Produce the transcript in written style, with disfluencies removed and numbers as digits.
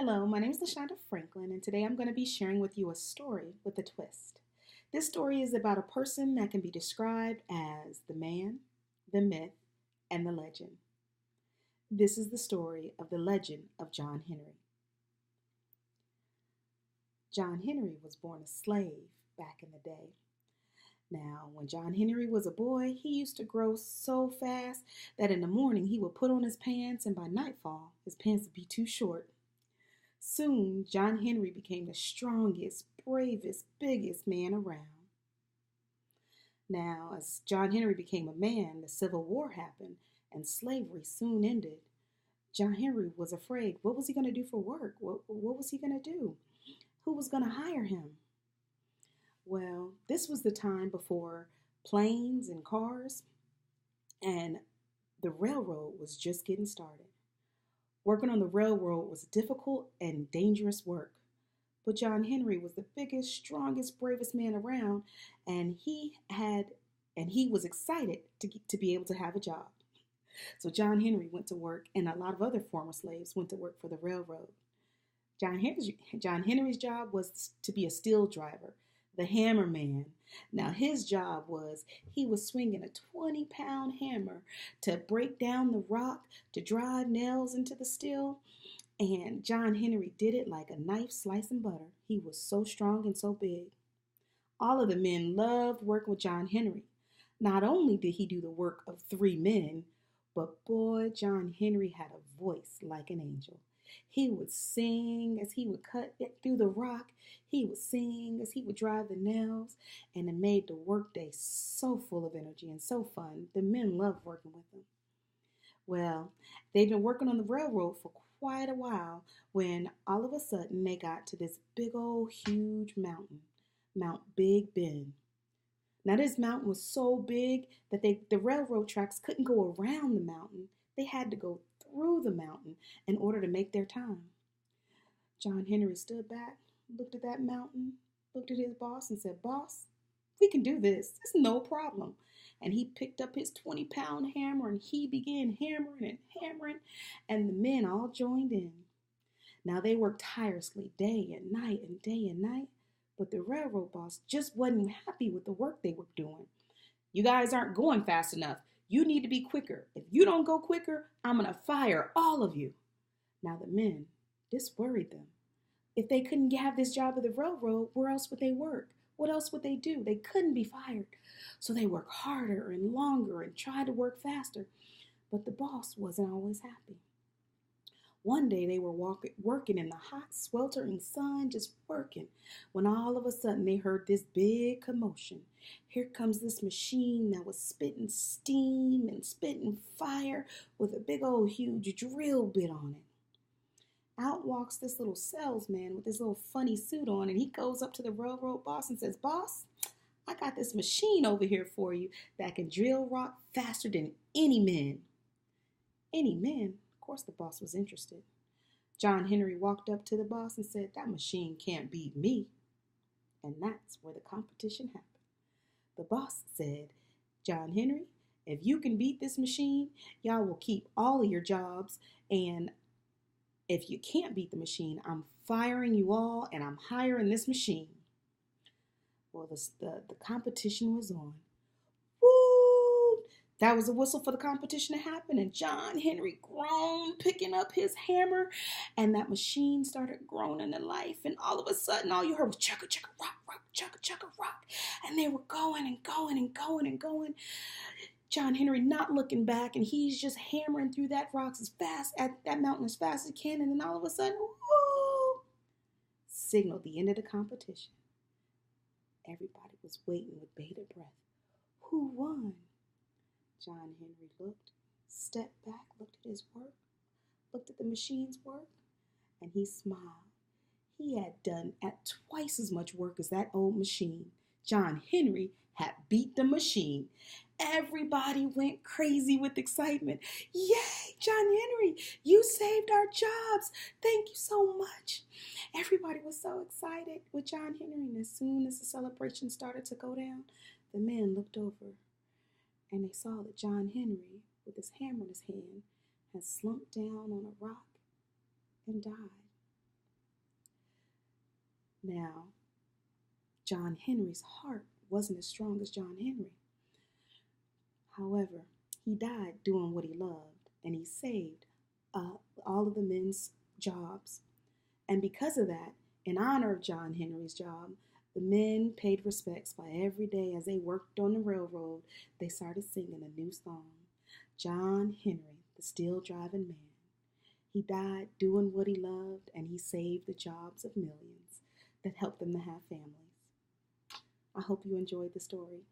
Hello, my name is LaShonda Franklin, and today I'm going to be sharing with you a story with a twist. This story is about a person that can be described as the man, the myth, and the legend. This is the story of the legend of John Henry. John Henry was born a slave back in the day. Now, when John Henry was a boy, he used to grow so fast that in the morning he would put on his pants, and by nightfall, his pants would be too short. Soon, John Henry became the strongest, bravest, biggest man around. Now, as John Henry became a man, the Civil War happened and slavery soon ended. John Henry was afraid. What was he going to do for work? What was he going to do? Who was going to hire him? Well, this was the time before planes and cars, and the railroad was just getting started. Working on the railroad was difficult and dangerous work. But John Henry was the biggest, strongest, bravest man around, and he was excited to be able to have a job. So John Henry went to work, and a lot of other former slaves went to work for the railroad. John Henry's job was to be a steel driver, the hammer man. Now his job was he was swinging a 20-pound hammer to break down the rock, to drive nails into the steel. And John Henry did it like a knife slicing butter. He was so strong and so big. All of the men loved working with John Henry. Not only did he do the work of 3 men, but boy, John Henry had a voice like an angel. He would sing as he would cut it through the rock. He would sing as he would drive the nails, and it made the workday so full of energy and so fun. The men loved working with him. Well, they'd been working on the railroad for quite a while when all of a sudden they got to this big old huge mountain, Mount Big Bend. Now this mountain was so big that the railroad tracks couldn't go around the mountain. They had to go through the mountain in order to make their time. John Henry stood back, looked at that mountain, looked at his boss and said, "Boss, we can do this. It's no problem." And he picked up his 20-pound hammer and he began hammering and hammering, and the men all joined in. Now they worked tirelessly day and night and day and night, but the railroad boss just wasn't happy with the work they were doing. "You guys aren't going fast enough. You need to be quicker. If you don't go quicker, I'm going to fire all of you." Now the men, this worried them. If they couldn't have this job at the railroad, where else would they work? What else would they do? They couldn't be fired. So they worked harder and longer and tried to work faster. But the boss wasn't always happy. One day they were working in the hot, sweltering sun, just working, when all of a sudden they heard this big commotion. Here comes this machine that was spitting steam and spitting fire with a big old huge drill bit on it. Out walks this little salesman with this little funny suit on, and he goes up to the railroad boss and says, "Boss, I got this machine over here for you that can drill rock faster than any man." Any man? Of course the boss was interested. John Henry walked up to the boss and said, "That machine can't beat me." And that's where the competition happened. The boss said, "John Henry, if you can beat this machine, y'all will keep all of your jobs, and if you can't beat the machine, I'm firing you all and I'm hiring this machine." Well, the competition was on. Woo! That was a whistle for the competition to happen, and John Henry groaned, picking up his hammer, and that machine started groaning to life, and all of a sudden, all you heard was chugga, chugga, rock, rock, chugga, chugga, rock, and they were going and going and going and going. John Henry not looking back, and he's just hammering through that rocks as fast at that mountain as fast as he can, and then all of a sudden, whoo! Signaled the end of the competition. Everybody was waiting with bated breath. Who won? John Henry looked, stepped back, looked at his work, looked at the machine's work, and he smiled. He had done at twice as much work as that old machine. John Henry had beat the machine. Everybody went crazy with excitement. "Yay, John Henry, you saved our jobs. Thank you so much." Everybody was so excited with John Henry, and as soon as the celebration started to go down, the men looked over and they saw that John Henry, with his hammer in his hand, had slumped down on a rock and died. Now, John Henry's heart wasn't as strong as John Henry. However, he died doing what he loved, and he saved all of the men's jobs. And because of that, in honor of John Henry's job, the men paid respects by every day as they worked on the railroad. They started singing a new song, John Henry, the Steel Driving Man. He died doing what he loved, and he saved the jobs of millions that helped them to have families. I hope you enjoyed the story.